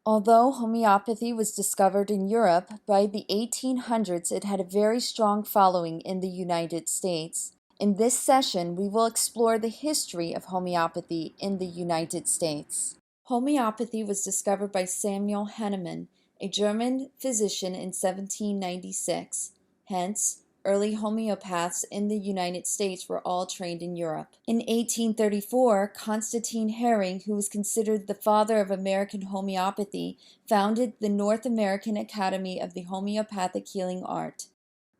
Although homeopathy was discovered in Europe, by the 1800s it had a very strong following in the United States. In this session, we will explore the history of homeopathy in the United States. Homeopathy was discovered by Samuel Hahnemann, a German physician in 1796. Hence, early homeopaths in the United States were all trained in Europe. In 1834, Constantine Hering, who was considered the father of American homeopathy, founded the North American Academy of the Homeopathic Healing Art.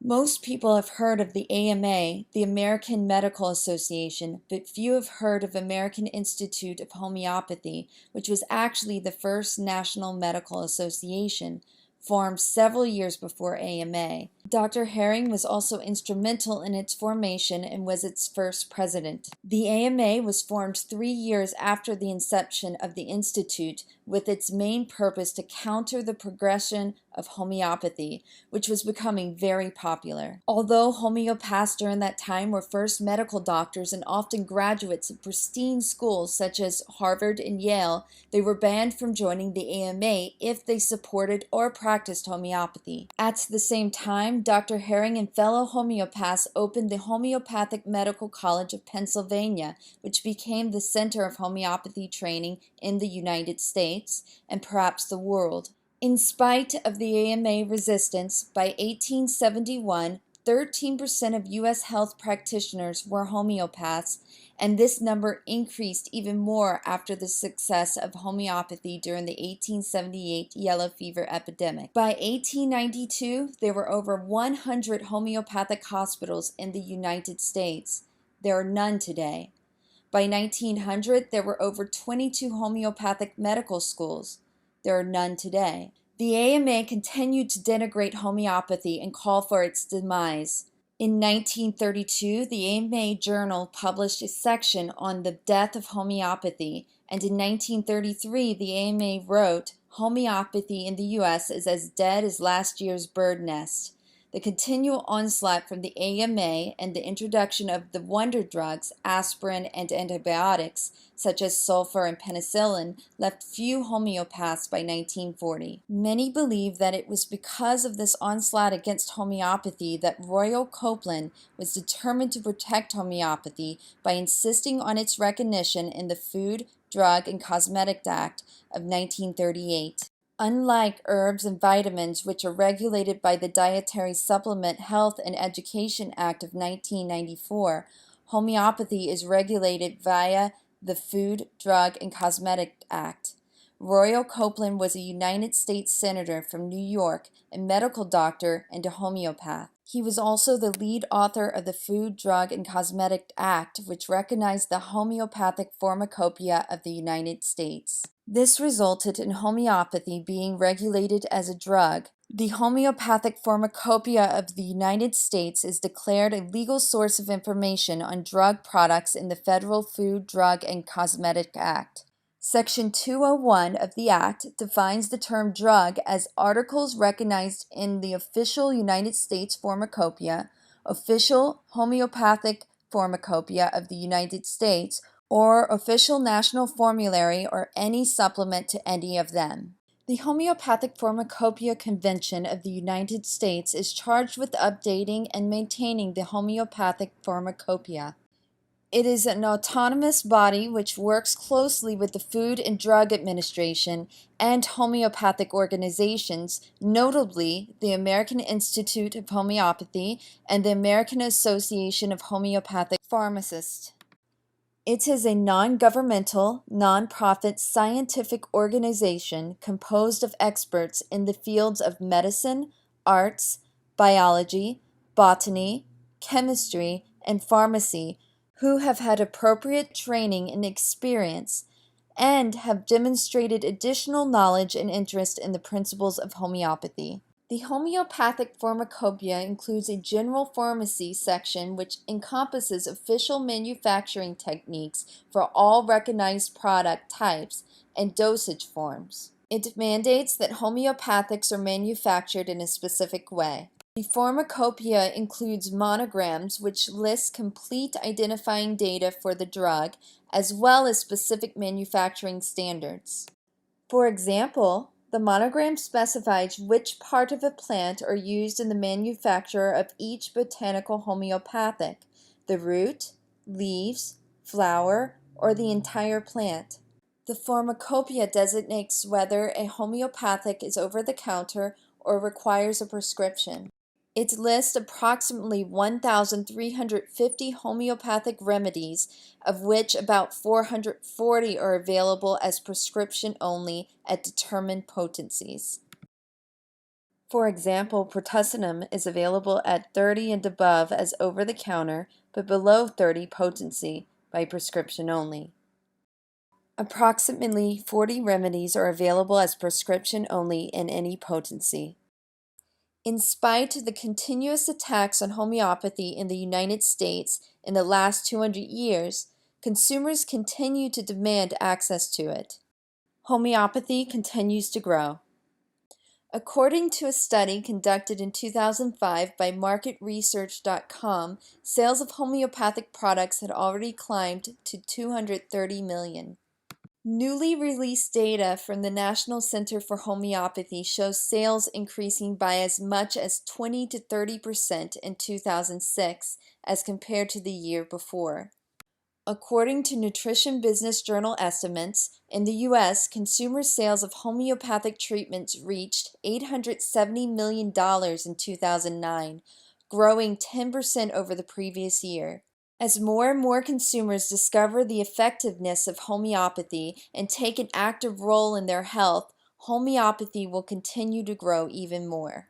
Most people have heard of the AMA, the American Medical Association, but few have heard of American Institute of Homeopathy, which was actually the first national medical association, formed several years before AMA. Dr. Hering was also instrumental in its formation and was its first president. The AMA was formed 3 years after the inception of the Institute, with its main purpose to counter the progression of homeopathy, which was becoming very popular. Although homeopaths during that time were first medical doctors and often graduates of pristine schools such as Harvard and Yale, they were banned from joining the AMA if they supported or practiced homeopathy. At the same time, Dr. Hering and fellow homeopaths opened the Homeopathic Medical College of Pennsylvania, which became the center of homeopathy training in the United States and perhaps the world. In spite of the AMA resistance, by 1871, 13% of U.S. health practitioners were homeopaths, and this number increased even more after the success of homeopathy during the 1878 yellow fever epidemic. By 1892, there were over 100 homeopathic hospitals in the United States. There are none today. By 1900, there were over 22 homeopathic medical schools. There are none today. The AMA continued to denigrate homeopathy and call for its demise. In 1932, the AMA Journal published a section on the death of homeopathy, and in 1933, the AMA wrote, "Homeopathy in the U.S. is as dead as last year's bird nest." The continual onslaught from the AMA and the introduction of the wonder drugs, aspirin, and antibiotics, such as sulfur and penicillin, left few homeopaths by 1940. Many believe that it was because of this onslaught against homeopathy that Royal Copeland was determined to protect homeopathy by insisting on its recognition in the Food, Drug, and Cosmetic Act of 1938. Unlike herbs and vitamins, which are regulated by the Dietary Supplement Health and Education Act of 1994, homeopathy is regulated via the Food, Drug, and Cosmetic Act. Royal Copeland was a United States Senator from New York, a medical doctor, and a homeopath. He was also the lead author of the Food, Drug, and Cosmetic Act, which recognized the homeopathic pharmacopoeia of the United States. This resulted in homeopathy being regulated as a drug. The Homeopathic Pharmacopoeia of the United States is declared a legal source of information on drug products in the Federal Food, Drug, and Cosmetic Act. Section 201 of the Act defines the term drug as articles recognized in the official United States Pharmacopoeia, official homeopathic pharmacopoeia of the United States, or official national formulary or any supplement to any of them. The Homeopathic Pharmacopoeia Convention of the United States is charged with updating and maintaining the Homeopathic Pharmacopoeia. It is an autonomous body which works closely with the Food and Drug Administration and homeopathic organizations, notably the American Institute of Homeopathy and the American Association of Homeopathic Pharmacists. It is a non-governmental, non-profit scientific organization composed of experts in the fields of medicine, arts, biology, botany, chemistry, and pharmacy who have had appropriate training and experience and have demonstrated additional knowledge and interest in the principles of homeopathy. The Homeopathic Pharmacopoeia includes a general pharmacy section which encompasses official manufacturing techniques for all recognized product types and dosage forms. It mandates that homeopathics are manufactured in a specific way. The pharmacopoeia includes monograms which list complete identifying data for the drug as well as specific manufacturing standards. For example, the monogram specifies which part of a plant are used in the manufacture of each botanical homeopathic, the root, leaves, flower, or the entire plant. The pharmacopoeia designates whether a homeopathic is over the counter or requires a prescription. It lists approximately 1,350 homeopathic remedies, of which about 440 are available as prescription only at determined potencies. For example, pertussinum is available at 30 and above as over-the-counter, but below 30 potency by prescription only. Approximately 40 remedies are available as prescription only in any potency. In spite of the continuous attacks on homeopathy in the United States in the last 200 years, consumers continue to demand access to it. Homeopathy continues to grow. According to a study conducted in 2005 by MarketResearch.com, sales of homeopathic products had already climbed to 230 million. Newly released data from the National Center for Homeopathy shows sales increasing by as much as 20 to 30% in 2006 as compared to the year before. According to Nutrition Business Journal estimates, in the U.S., consumer sales of homeopathic treatments reached $870 million in 2009, growing 10% over the previous year. As more and more consumers discover the effectiveness of homeopathy and take an active role in their health, homeopathy will continue to grow even more.